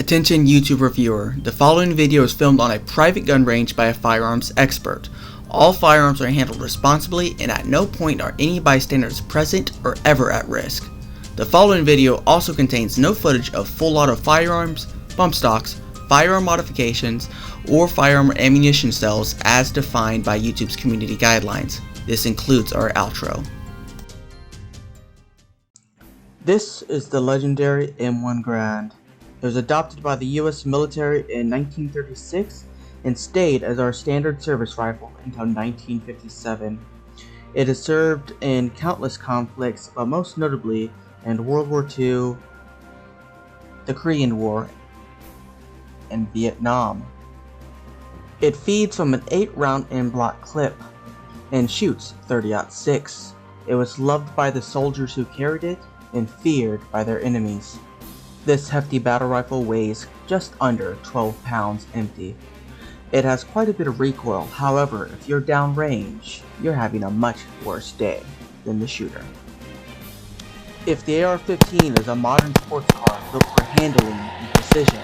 Attention YouTube reviewer, the following video is filmed on a private gun range by a firearms expert. All firearms are handled responsibly and at no point are any bystanders present or ever at risk. The following video also contains no footage of full auto firearms, bump stocks, firearm modifications, or firearm ammunition cells as defined by YouTube's community guidelines. This includes our outro. This is the legendary M1 Garand. It was adopted by the US military in 1936 and stayed as our standard service rifle until 1957. It has served in countless conflicts, but most notably in World War II, the Korean War, and Vietnam. It feeds from an 8-round en-bloc clip and shoots .30-06. It was loved by the soldiers who carried it and feared by their enemies. This hefty battle rifle weighs just under 12 pounds empty. It has quite a bit of recoil, however, if you're downrange, you're having a much worse day than the shooter. If the AR-15 is a modern sports car built for handling and precision,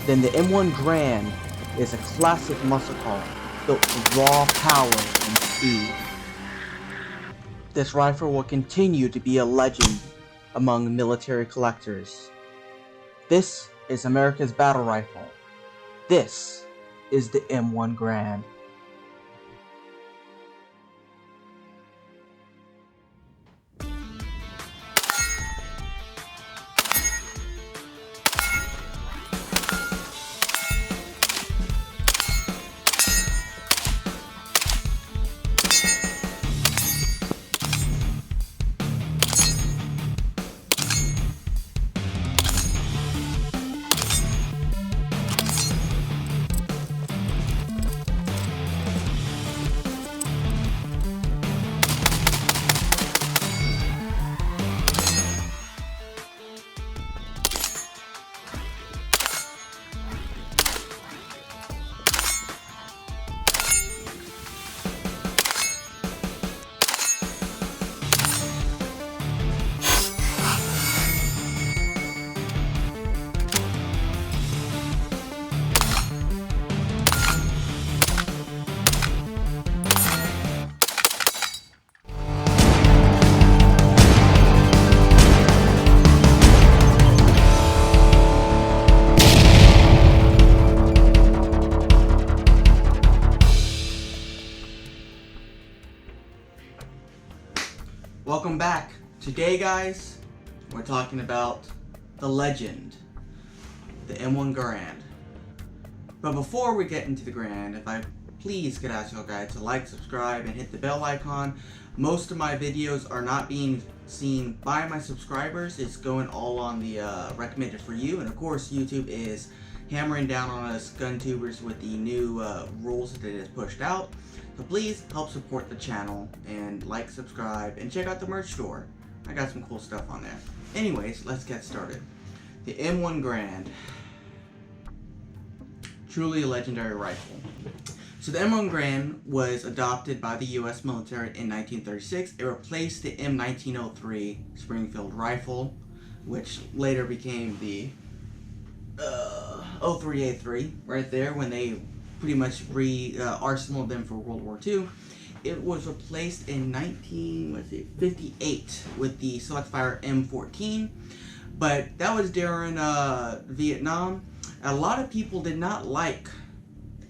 then the M1 Garand is a classic muscle car built for raw power and speed. This rifle will continue to be a legend among military collectors. This is America's battle rifle. This is the M1 Garand. Welcome back. Today, guys, we're talking about the legend, the M1 Garand. But before we get into the Garand, if I please could ask you guys to like, subscribe, and hit the bell icon. Most of my videos are not being seen by my subscribers. It's going all on the recommended for you. And of course, YouTube is hammering down on us gun tubers with the new rules that it has pushed out. So please help support the channel and like, subscribe, and check out the merch store. I got some cool stuff on there. Anyways, let's get started. The M1 Garand. Truly a legendary rifle. So the M1 Garand was adopted by the US military in 1936. It replaced the M1903 Springfield rifle, which later became the 03A3 right there when they pretty much arsenaled them for World War II. It was replaced in 1958 with the Select Fire M14, but that was during Vietnam. A lot of people did not like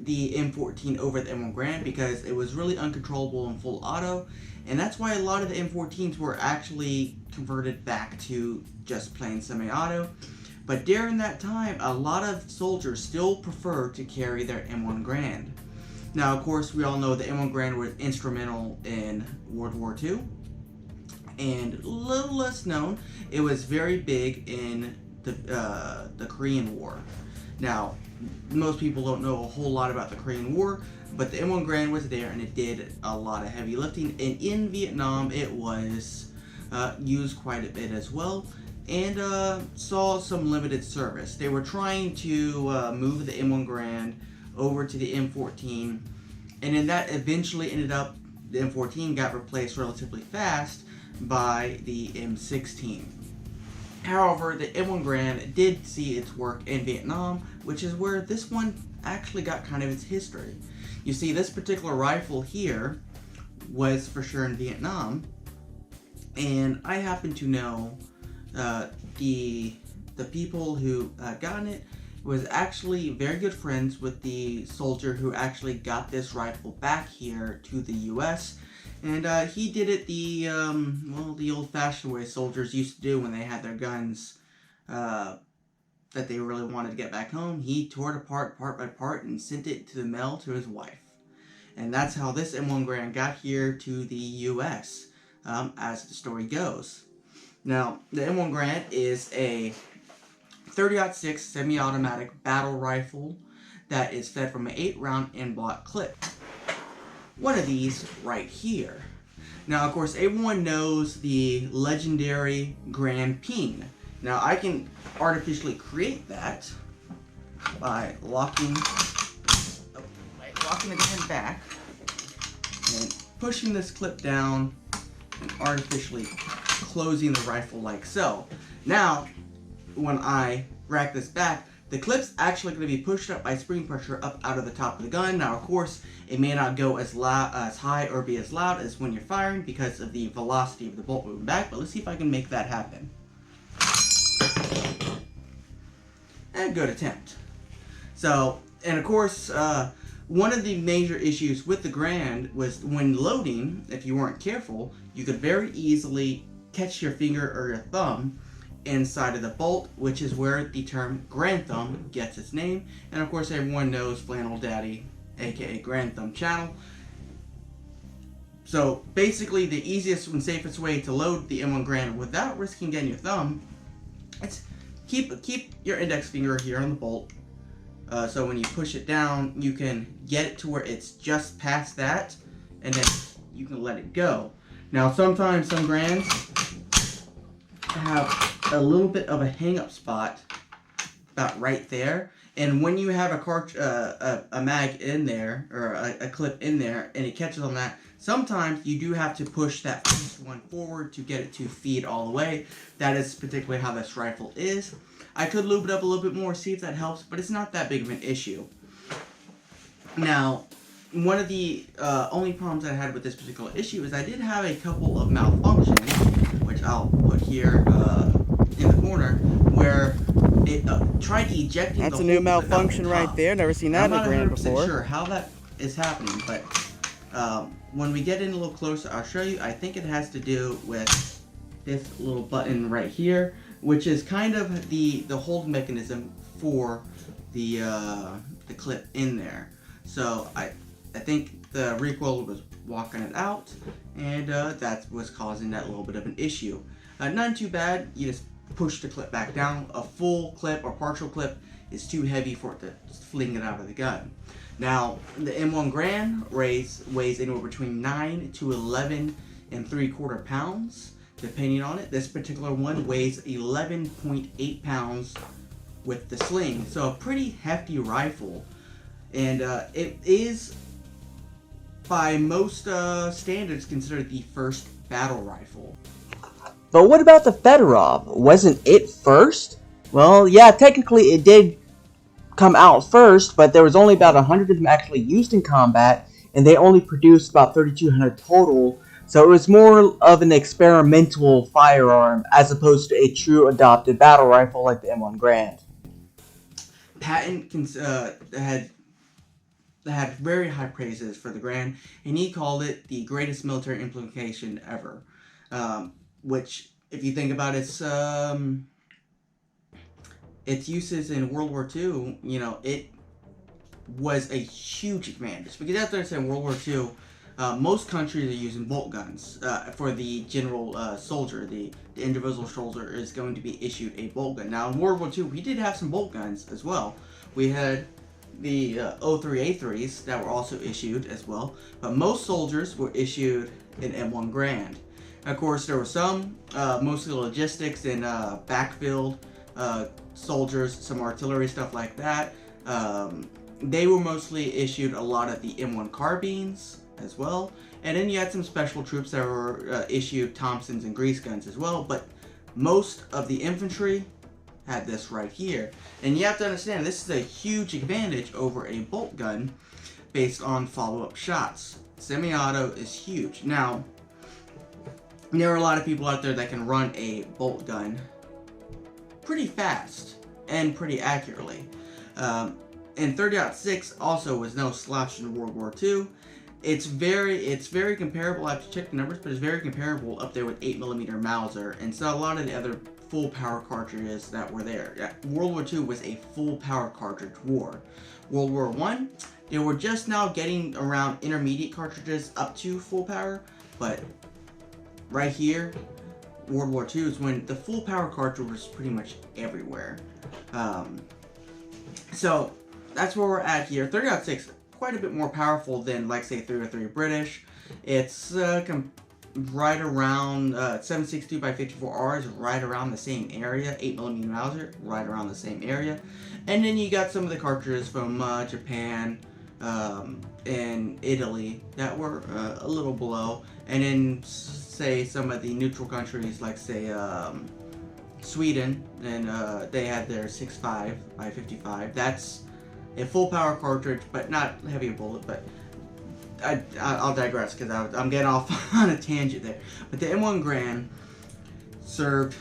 the M14 over the M1 Garand because it was really uncontrollable and full auto, and that's why a lot of the M14s were actually converted back to just plain semi-auto. But during that time, a lot of soldiers still preferred to carry their M1 Garand. Now, of course, we all know the M1 Garand was instrumental in World War II. And a little less known, it was very big in the Korean War. Now, most people don't know a whole lot about the Korean War, but the M1 Garand was there and it did a lot of heavy lifting. And in Vietnam, it was used quite a bit as well. And saw some limited service. They were trying to move the M1 Garand over to the M14, and then that eventually ended up, the M14 got replaced relatively fast by the M16. However, the M1 Garand did see its work in Vietnam, which is where this one actually got kind of its history. You see, this particular rifle here was for sure in Vietnam, and I happen to know the people who got it was actually very good friends with the soldier who actually got this rifle back here to the U.S. And he did it the old-fashioned way soldiers used to do when they had their guns that they really wanted to get back home. He tore it apart, part by part, and sent it to the mail to his wife. And that's how this M1 Garand got here to the U.S., as the story goes. Now, the M1 Garand is a 30-06 semi-automatic battle rifle that is fed from an 8-round en-bloc clip. One of these right here. Now, of course, everyone knows the legendary Grand Ping. Now, I can artificially create that by locking the gun back and pushing this clip down and artificially closing the rifle like so. Now, when I rack this back, the clip's actually going to be pushed up by spring pressure up out of the top of the gun. Now, of course, it may not go as high or be as loud as when you're firing because of the velocity of the bolt moving back, but let's see if I can make that happen. And good attempt. So, and of course, one of the major issues with the Garand was when loading, if you weren't careful, you could very easily catch your finger or your thumb inside of the bolt, which is where the term Grand Thumb gets its name. And of course, everyone knows Flannel Daddy, aka Grand Thumb Channel. So basically, the easiest and safest way to load the M1 Garand without risking getting your thumb, it's keep your index finger here on the bolt. So when you push it down, you can get it to where it's just past that, and then you can let it go. Now, sometimes some Garands have a little bit of a hang-up spot about right there, and when you have a mag in there, or a clip in there, and it catches on that, sometimes you do have to push that first one forward to get it to feed all the way. That is particularly how this rifle is. I could lube it up a little bit more, see if that helps, but it's not that big of an issue. Now, one of the only problems I had with this particular issue is I did have a couple of malfunctions, which I'll put here in the corner, where it tried ejecting. That's a new malfunction right there. Never seen that in a Garand before. I'm not 100% sure how that is happening, but when we get in a little closer, I'll show you. I think it has to do with this little button right here, which is kind of the hold mechanism for the clip in there. So I think the recoil was walking it out, and that was causing that little bit of an issue. None too bad. You just push the clip back down. A full clip or partial clip is too heavy for it to fling it out of the gun. Now, the M1 Garand weighs anywhere between 9 to 11 3/4 pounds, depending on it. This particular one weighs 11.8 pounds with the sling, so a pretty hefty rifle. And it is, by most standards, considered the first battle rifle. But what about the Fedorov? Wasn't it first? Well, yeah, technically it did come out first, but there was only about 100 of them actually used in combat, and they only produced about 3,200 total, so it was more of an experimental firearm as opposed to a true adopted battle rifle like the M1 Garand. Patton had very high praises for the Garand, and he called it the greatest military implementation ever. Which, if you think about its uses in World War II, you know, it was a huge advantage. Because you have to understand, World War II, most countries are using bolt guns. For the general soldier, the individual soldier is going to be issued a bolt gun. Now, in World War II, we did have some bolt guns as well. We had the 03A3s that were also issued as well, but most soldiers were issued an M1 Garand. Of course, there were some, mostly logistics and backfield soldiers, some artillery, stuff like that. They were mostly issued a lot of the M1 carbines as well, and then you had some special troops that were issued Thompsons and grease guns as well, but Most of the infantry had this right here. And you have to understand, this is a huge advantage over a bolt gun based on follow-up shots. Semi-auto is huge. Now, there are a lot of people out there that can run a bolt gun pretty fast and pretty accurately. And 30-06 also was no slouch in World War II. It's very comparable. I have to check the numbers, but it's very comparable up there with 8mm Mauser and so a lot of the other full power cartridges that were there. World War II was a full power cartridge war. World War I, they were just now getting around intermediate cartridges up to full power, but right here, World War II is when the full power cartridge was pretty much everywhere. So that's where we're at here. 30-06, quite a bit more powerful than, like, say, 303 British. It's right around 7.62 by 54R is right around the same area. 8mm Mauser, right around the same area. And then you got some of the cartridges from Japan and Italy that were a little below. And then, say, some of the neutral countries, like, say, Sweden, and they had their 6.5 by 55. That's a full power cartridge, but not heavy bullet. But I'll digress because I'm getting off on a tangent there. But the M1 Garand served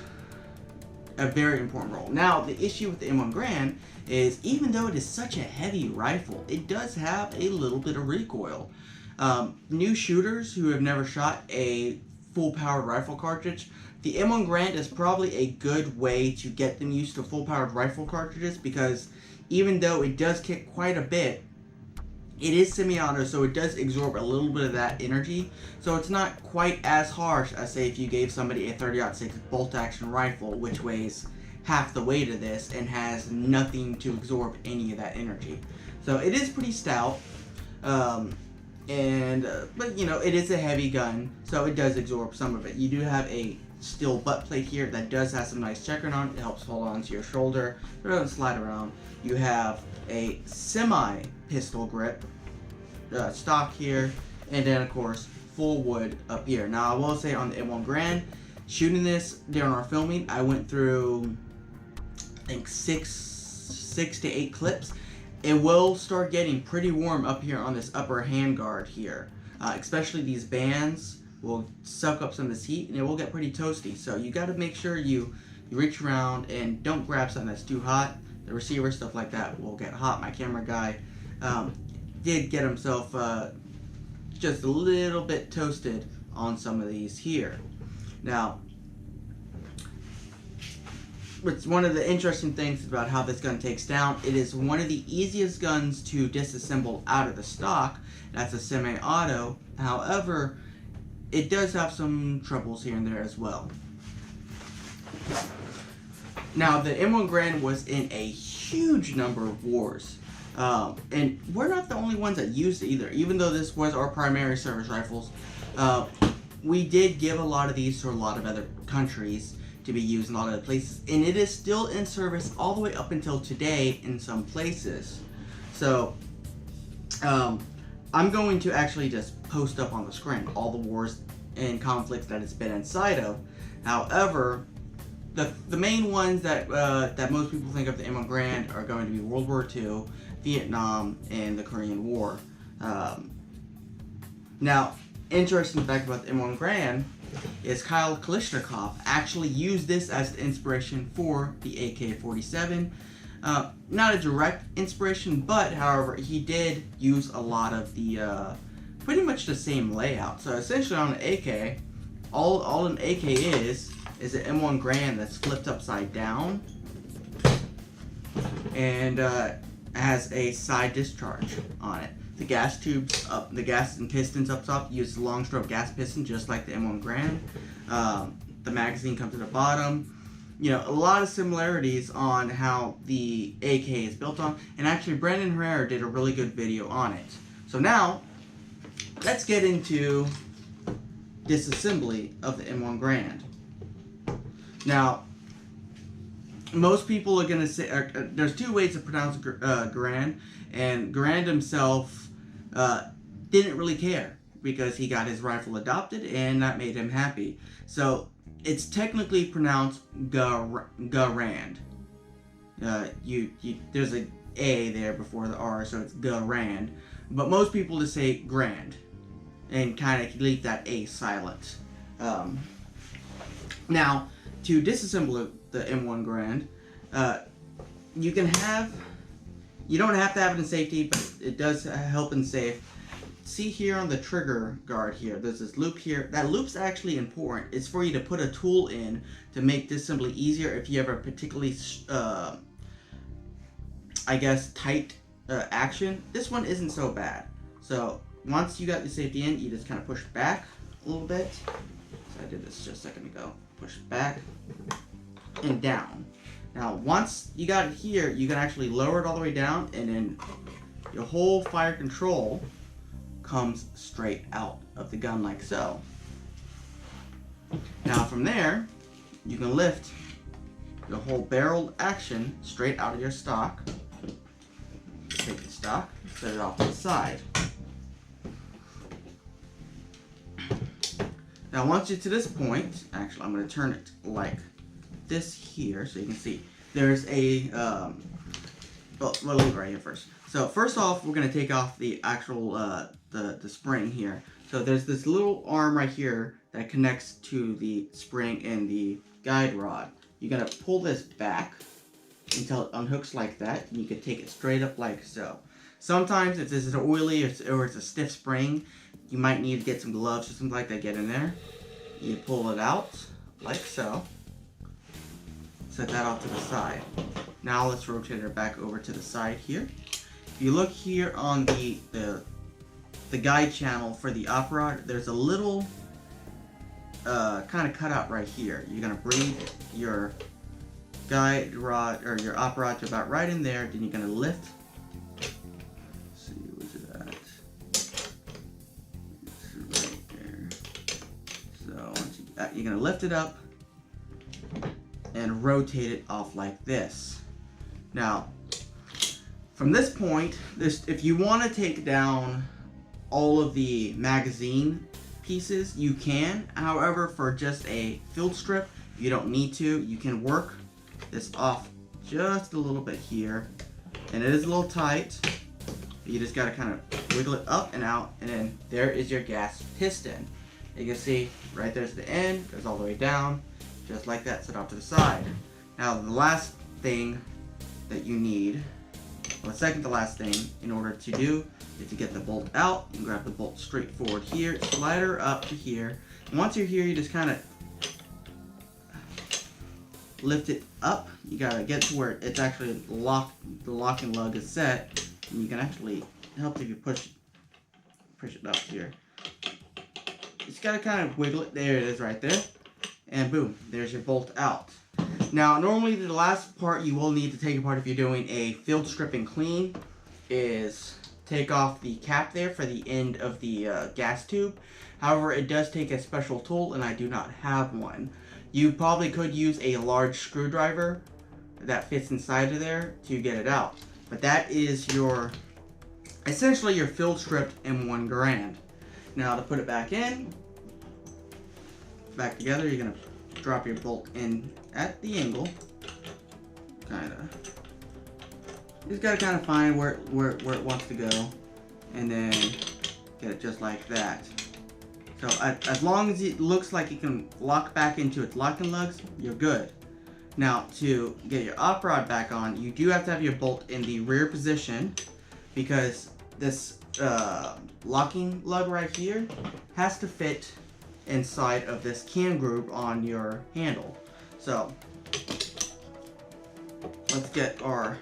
a very important role. Now, the issue with the M1 Garand is, even though it is such a heavy rifle, it does have a little bit of recoil. New shooters who have never shot a full powered rifle cartridge, the M1 Garand is probably a good way to get them used to full powered rifle cartridges, because even though it does kick quite a bit, it is semi-auto, so it does absorb a little bit of that energy. So it's not quite as harsh as, say, if you gave somebody a 30-06 bolt-action rifle, which weighs half the weight of this and has nothing to absorb any of that energy. So it is pretty stout, but you know, it is a heavy gun, so it does absorb some of it. You do have a steel butt plate here that does have some nice checkering on it. It helps hold on to your shoulder, it doesn't slide around. You have a semi pistol grip stock here, and then of course full wood up here. Now I will say, on the M1 Garand, shooting this during our filming, I went through, I think, six to eight clips. It will start getting pretty warm up here on this upper handguard here, especially these bands will suck up some of this heat and it will get pretty toasty. So you got to make sure you reach around and don't grab something that's too hot. The receiver, stuff like that, will get hot. My camera guy did get himself just a little bit toasted on some of these here. Now, it's one of the interesting things about how this gun takes down. It is one of the easiest guns to disassemble out of the stock. That's a semi-auto. However, it does have some troubles here and there as well. Now, the M1 Garand was in a huge number of wars. And we're not the only ones that used it either. Even though this was our primary service rifles, we did give a lot of these to a lot of other countries to be used in a lot of other places. And it is still in service all the way up until today in some places. So, I'm going to actually just post up on the screen all the wars and conflicts that it's been inside of. However, the main ones that that most people think of the M1 Garand are going to be World War II, Vietnam, and the Korean War. Now, interesting fact about the M1 Garand is Kyle Kalishnikov actually used this as the inspiration for the AK-47. Not a direct inspiration, but however, he did use a lot of the pretty much the same layout. So essentially, on an AK, all an AK is an M1 Garand that's flipped upside down and has a side discharge on it. The gas tubes up, the gas and pistons up top use long stroke gas piston just like the M1 Garand. The magazine comes at the bottom. You know, a lot of similarities on how the AK is built on, and actually Brandon Herrera did a really good video on it. So now, let's get into disassembly of the M1 Garand. Now, most people are going to say, there's two ways to pronounce Garand, and Garand himself didn't really care because he got his rifle adopted and that made him happy. So it's technically pronounced Garand. There's a A there before the R, so it's Garand. But most people just say Grand, and kind of leave that A silent. Now, to disassemble the M1 Garand, you don't have to have it in safety, but it does help in safe. See here on the trigger guard here, there's this loop here. That loop's actually important. It's for you to put a tool in to make disassembly easier if you have a particularly, I guess, tight action. This one isn't so bad. So once you got the safety in, you just kind of push back a little bit. So I did this just a second ago. Push back and down. Now once you got it here, you can actually lower it all the way down, and then your whole fire control comes straight out of the gun like so. Now from there, you can lift the whole barrel action straight out of your stock. Take the stock, set it off to the side. Now once you're to this point, actually I'm going to turn it like this here so you can see. There's a, we'll leave it right here first. So first off, we're going to take off the actual, the spring here. So there's this little arm right here that connects to the spring and the guide rod. You're going to pull this back until it unhooks like that, and you can take it straight up like so. Sometimes if this is oily or it's a stiff spring, you might need to get some gloves or something like that, get in there. You pull it out like so. Set that off to the side. Now let's rotate it back over to the side here. If you look here on the guide channel for the op rod, there's a little kind of cutout right here. You're gonna bring your guide rod or your op rod to about right in there. Then you're gonna lift. Let's see, where's it at? It's right there. So once you're gonna lift it up and rotate it off like this. Now, from this point, if you want to take down all of the magazine pieces, you can. However, for just a field strip, you don't need to. You can work this off just a little bit here, and it is a little tight. You just got to kind of wiggle it up and out, and then there is your gas piston. You can see right there's the end, goes all the way down, just like that, set off to the side. Now the last thing that you need, well, the second to last thing in order to do is to get the bolt out. You can grab the bolt straight forward here, slide her up to here. And once you're here, you just kind of lift it up. You gotta get to where it's actually locked. The locking lug is set, and you can actually help if you push it up here. You just gotta kind of wiggle it. There it is, right there, and boom, there's your bolt out. Now, normally the last part you will need to take apart if you're doing a field strip and clean is take off the cap there for the end of the gas tube. However, it does take a special tool, and I do not have one. You probably could use a large screwdriver that fits inside of there to get it out. But that is essentially your field stripped M1 Garand. Now to put it back together, you're gonna drop your bolt in at the angle. You just gotta kind of find where it wants to go, and then get it just like that. So as long as it looks like it can lock back into its locking lugs, you're good. Now to get your op rod back on, you do have to have your bolt in the rear position, because this locking lug right here has to fit inside of this cam groove on your handle. So let's get our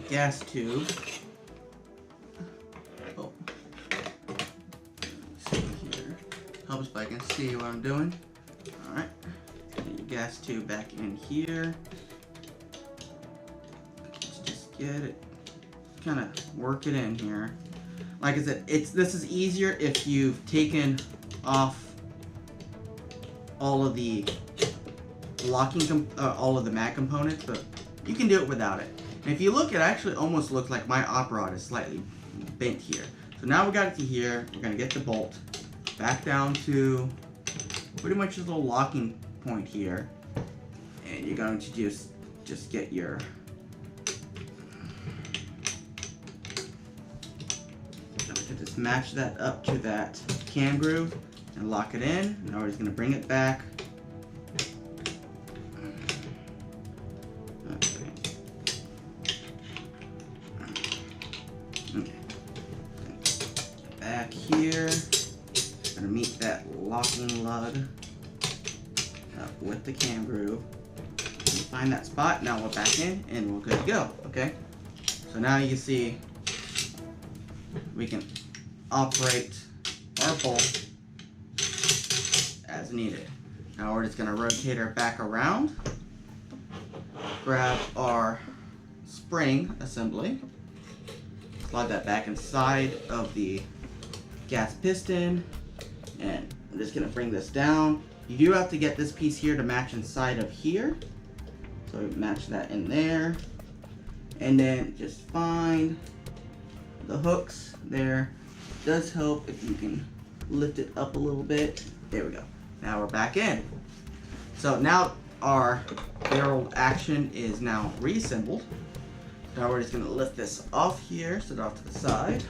gas tube. Oh, see here. Helps if I can see what I'm doing. All right, get your gas tube back in here. Let's just get it, kind of work it in here. Like I said, this is easier if you've taken off all of the all of the mag components, but you can do it without it. And if you look, it actually almost looks like my op rod is slightly bent here. So now we got it to here. We're gonna get the bolt, back down to pretty much a little locking point here. And you're going to just get your just match that up to that cam groove and lock it in. Now we're just going to bring it back. Back here, gonna meet that locking lug up with the cam groove. Find that spot. Now we're back in and we're good to go. Okay, so now you can see we can operate our bolt as needed. Now we're just gonna rotate our back around, grab our spring assembly, slide that back inside of the gas piston, and I'm just gonna bring this down. You do have to get this piece here to match inside of here, so match that in there, and then just find the hooks there. It does help if you can lift it up a little bit. There we go. Now we're back in. So now our barrel action is now reassembled. Now we're just gonna lift this off here, set it off to the side.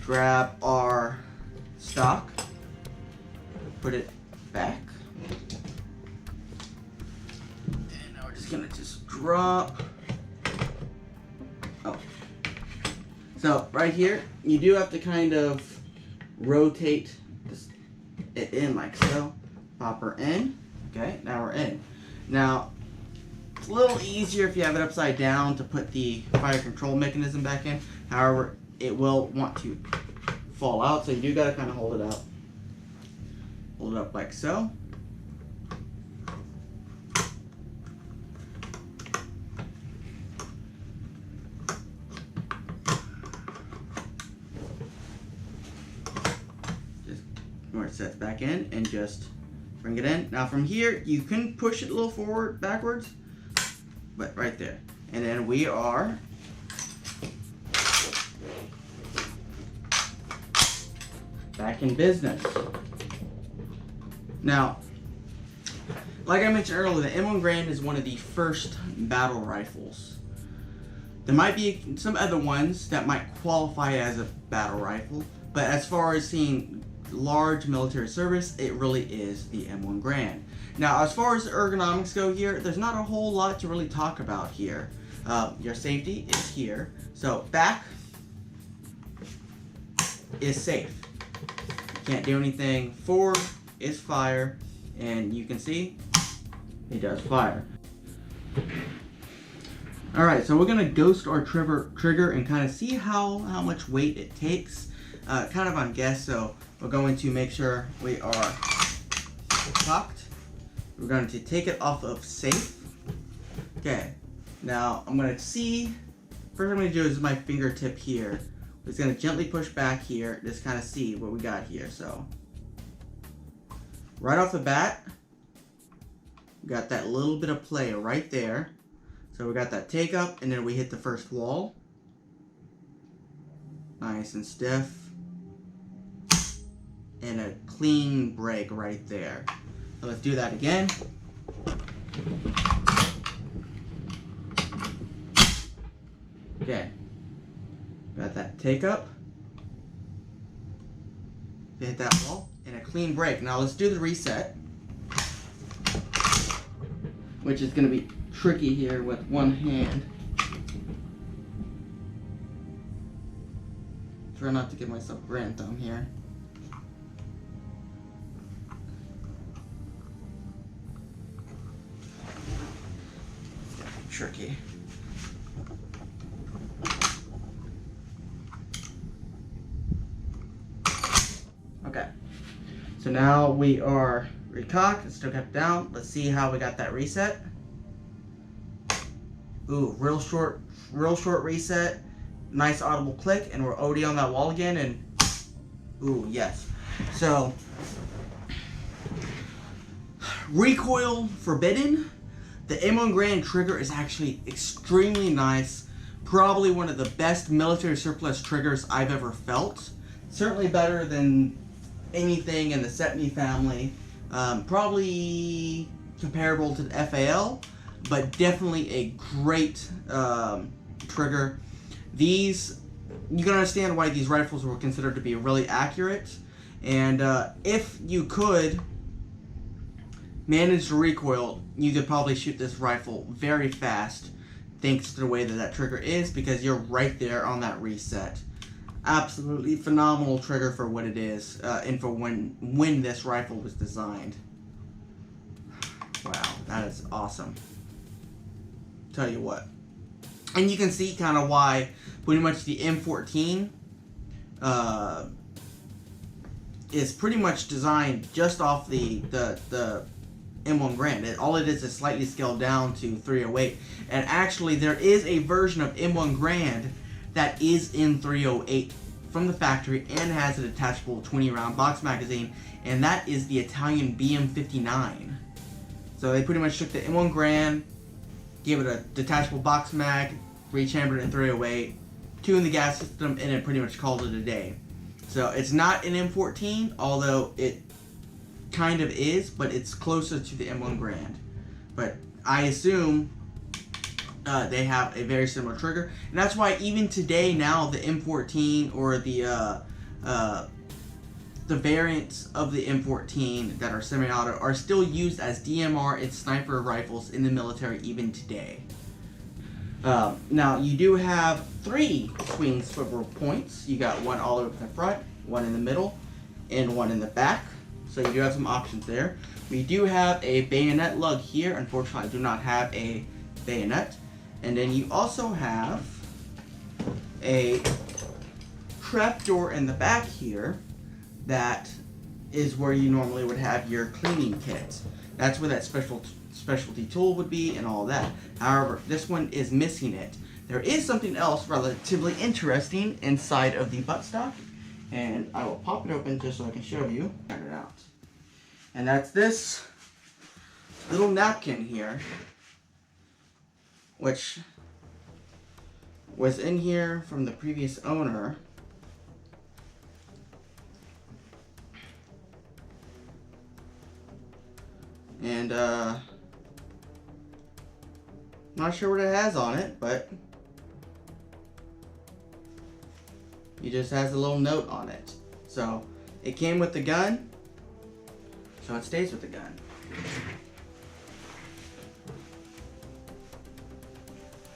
Grab our stock, put it back, and now we're just gonna drop. Oh, so right here, you do have to kind of rotate it in like so. Pop her in. Okay, now we're in. Now it's a little easier if you have it upside down to put the fire control mechanism back in. However, it will want to fall out, so you do gotta kind of hold it up. Hold it up like so. Just where it sets back in and just bring it in. Now from here, you can push it a little forward, backwards, but right there. And then we are back in business. Now, like I mentioned earlier, the M1 Garand is one of the first battle rifles. There might be some other ones that might qualify as a battle rifle, but as far as seeing large military service, it really is the M1 Garand. Now, as far as the ergonomics go here, there's not a whole lot to really talk about here. Your safety is here. So back is safe. Can't do anything. Forward is fire, and you can see it does fire. Alright, so we're going to ghost our trigger and kind of see how much weight it takes. Kind of on guess, so we're going to make sure we are cocked. We're going to take it off of safe. Okay, now I'm going to see, first I'm going to do is my fingertip here. It's going to gently push back here, just kind of see what we got here. So, right off the bat, we got that little bit of play right there. So we got that take up, and then we hit the first wall. Nice and stiff. And a clean break right there. So let's do that again. Okay. Got that take up. Hit that wall. And a clean break. Now let's do the reset. Which is going to be tricky here with one hand. Try not to give myself grand thumb here. It's gonna be tricky. Okay, so now we are recocked, it's still kept down. Let's see how we got that reset. Ooh, real short reset. Nice audible click, and we're OD on that wall again, and ooh, yes. So, recoil forbidden. The M1 Garand trigger is actually extremely nice. Probably one of the best military surplus triggers I've ever felt. Certainly better than anything in the Setney family. Probably comparable to the FAL, but definitely a great trigger. These, you can understand why these rifles were considered to be really accurate, and if you could manage the recoil, you could probably shoot this rifle very fast, thanks to the way that trigger is, because you're right there on that reset. Absolutely phenomenal trigger for what it is, and for when this rifle was designed. Wow, that is awesome. Tell you what. And you can see kind of why pretty much the M14 is pretty much designed just off the M1 Garand. All it is slightly scaled down to 308. And actually, there is a version of M1 Garand that is in 308 from the factory and has a detachable 20-round box magazine, and that is the Italian BM59. So they pretty much took the M1 Garand, gave it a detachable box mag, rechambered it in 308, tuned the gas system, and it pretty much called it a day. So it's not an M14, although it kind of is, but it's closer to the M1 Garand. But I assume they have a very similar trigger, and that's why even today now the M14 or the variants of the M14 that are semi-auto are still used as DMR and sniper rifles in the military even today. Now you do have 3 swing swivel points. You got one all over the front, one in the middle, and one in the back. So you do have some options there. We do have a bayonet lug here. Unfortunately, I do not have a bayonet. And then you also have a trapdoor in the back here that is where you normally would have your cleaning kit. That's where that specialty tool would be and all that. However, this one is missing it. There is something else relatively interesting inside of the buttstock, and I will pop it open just so I can show you. Turn it out. And that's this little napkin here, which was in here from the previous owner. And not sure what it has on it, but it just has a little note on it. So it came with the gun, so it stays with the gun.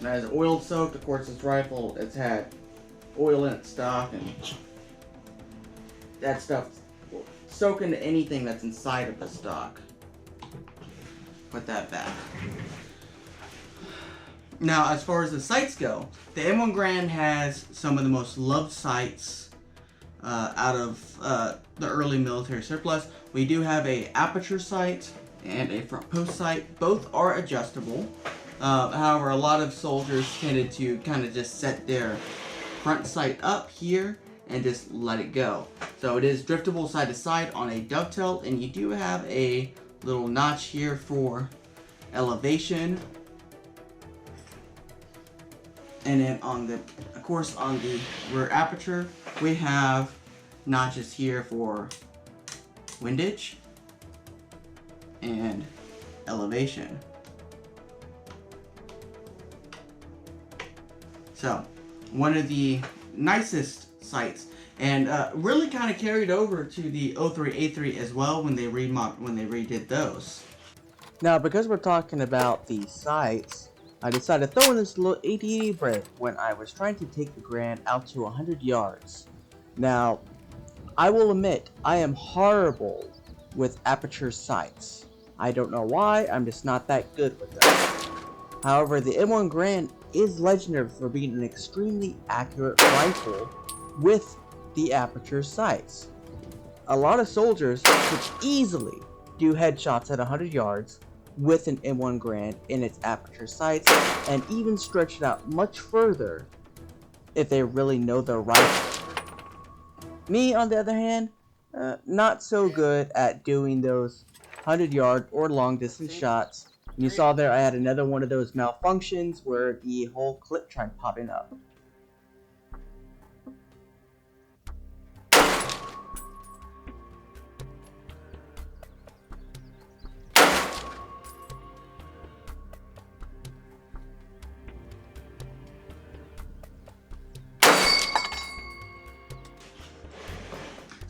Now it's oil soaked. Of course, this rifle, it's had oil in its stock, and that stuff will soak into anything that's inside of the stock. Put that back. Now, as far as the sights go, the M1 Garand has some of the most loved sights out of the early military surplus. We do have a aperture sight and a front post sight. Both are adjustable. However, a lot of soldiers tended to kind of just set their front sight up here and just let it go. So it is driftable side to side on a dovetail, and you do have a little notch here for elevation. And then on the, of course, on the rear aperture, we have notches here for windage and elevation. So, one of the nicest sights, and really kind of carried over to the 03A3 as well when they redid those. Now, because we're talking about the sights, I decided to throw in this little 8080 break when I was trying to take the Garand out to 100 yards. Now, I will admit, I am horrible with aperture sights. I don't know why, I'm just not that good with them. However, the M1 Garand is legendary for being an extremely accurate rifle with the aperture sights. A lot of soldiers could easily do headshots at 100 yards with an M1 Garand in its aperture sights, and even stretch it out much further if they really know their rifle. Me, on the other hand, not so good at doing those 100-yard or long-distance shots. And you saw there I had another one of those malfunctions where the whole clip tried popping up.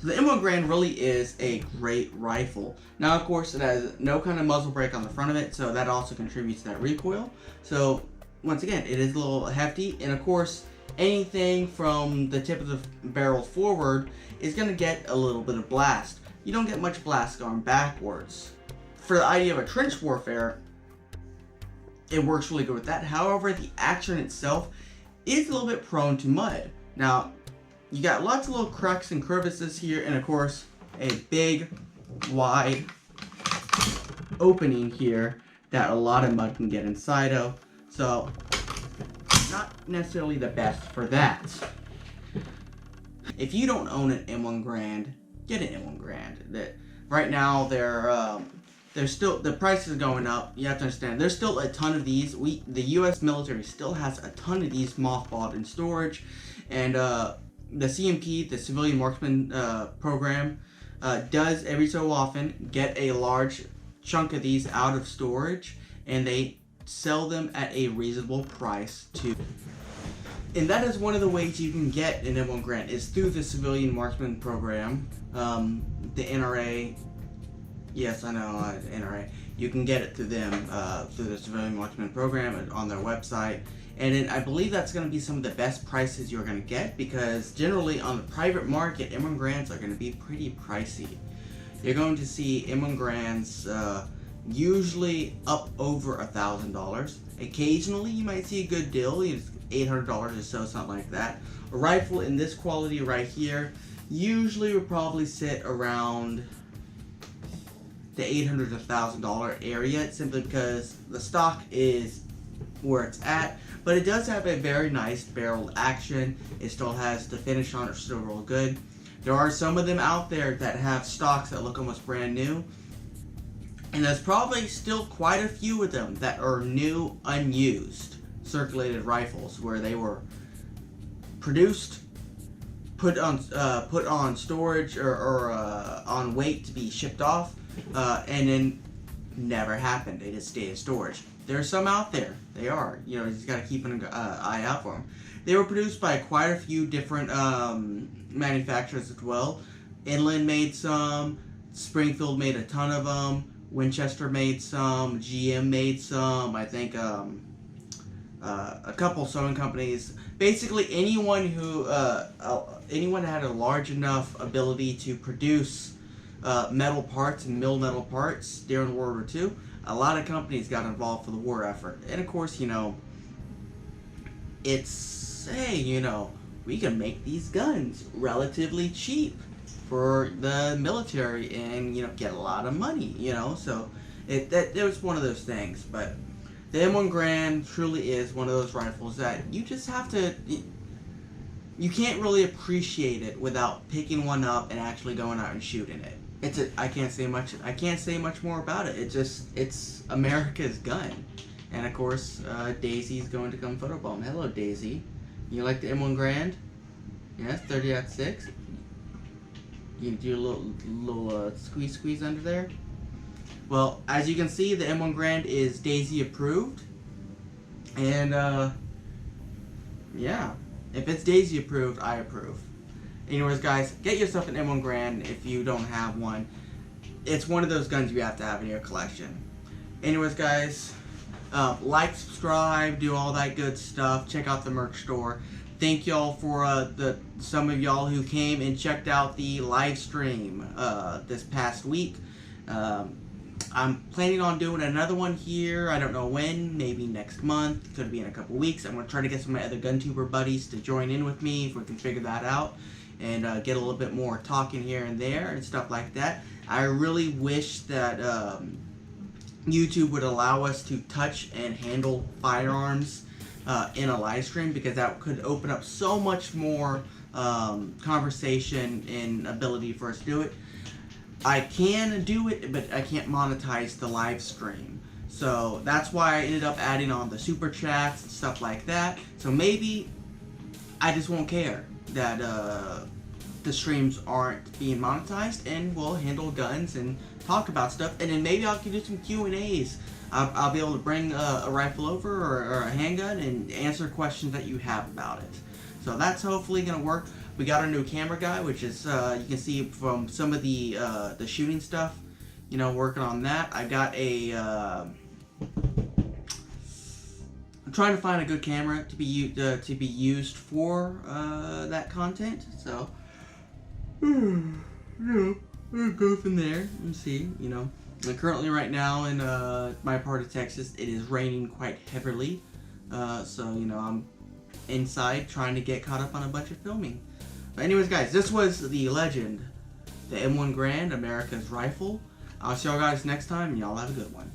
So the M1 Garand really is a great rifle. Now, of course, it has no kind of muzzle brake on the front of it, so that also contributes to that recoil. So, once again, it is a little hefty, and of course, anything from the tip of the barrel forward is going to get a little bit of blast. You don't get much blast going backwards. For the idea of a trench warfare, it works really good with that. However, the action itself is a little bit prone to mud. Now, you got lots of little cracks and crevices here, and of course, a big, wide opening here that a lot of mud can get inside of. So, not necessarily the best for that. If you don't own an M1 Garand, get an M1 Garand. Right now, they're still, the price is going up. You have to understand, there's still a ton of these. The U.S. military still has a ton of these mothballed in storage, and the CMP, the Civilian Marksman program, does every so often get a large chunk of these out of storage, and they sell them at a reasonable price too. And that is one of the ways you can get an M1 Garand, is through the Civilian Marksman program, the NRA. Yes, I know, NRA. You can get it through them, through the Civilian Marksman program on their website. And I believe that's going to be some of the best prices you're going to get, because generally on the private market, M1 Garands are going to be pretty pricey. You're going to see M1 Garands usually up over $1,000. Occasionally you might see a good deal, $800 or so, something like that. A rifle in this quality right here usually would probably sit around the $800 to $1,000 area, simply because the stock is where it's at. But it does have a very nice barrel action. It still has the finish on it, still real good. There are some of them out there that have stocks that look almost brand new, and there's probably still quite a few of them that are new, unused, circulated rifles where they were produced, put on storage or on weight to be shipped off, and then never happened. They just stay in storage. There are some out there. They are. You just got to keep an eye out for them. They were produced by quite a few different manufacturers as well. Inland made some. Springfield made a ton of them. Winchester made some. GM made some. I think a couple sewing companies. Basically, anyone who anyone had a large enough ability to produce metal parts and mill metal parts during World War II, a lot of companies got involved for the war effort. And of course, it's, hey, we can make these guns relatively cheap for the military and, get a lot of money, so it was one of those things. But the M1 Garand truly is one of those rifles that you just have to, you can't really appreciate it without picking one up and actually going out and shooting it. I can't say much more about it. It's America's gun. And of course, Daisy's going to come photobomb. Hello, Daisy. You like the M1 Garand? Yes, 30-06. You do a little squeeze under there. Well, as you can see, the M1 Garand is Daisy approved. And yeah, if it's Daisy approved, I approve. Anyways, guys, get yourself an M1 Garand if you don't have one. It's one of those guns you have to have in your collection. Anyways, guys, like, subscribe, do all that good stuff. Check out the merch store. Thank y'all for some of y'all who came and checked out the live stream this past week. I'm planning on doing another one here. I don't know when. Maybe next month. Could be in a couple weeks. I'm going to try to get some of my other GunTuber buddies to join in with me if we can figure that out. And get a little bit more talking here and there and stuff like that. I really wish that YouTube would allow us to touch and handle firearms in a live stream, because that could open up so much more conversation and ability for us to do it. I can do it, but I can't monetize the live stream. So that's why I ended up adding on the super chats and stuff like that. So maybe I just won't care that the streams aren't being monetized, and we'll handle guns and talk about stuff, and then maybe I can do some Q&As. I'll be able to bring a rifle over or a handgun and answer questions that you have about it. So that's hopefully going to work. We got our new camera guy, which is you can see from some of the shooting stuff. You know, working on that. I got a. I'm trying to find a good camera to be used for that content. So, you know, we'll go from there and see. You know, and currently right now in my part of Texas, it is raining quite heavily. So you know, I'm inside trying to get caught up on a bunch of filming. But anyways, guys, this was the legend, the M1 Garand, America's rifle. I'll see y'all guys next time, and y'all have a good one.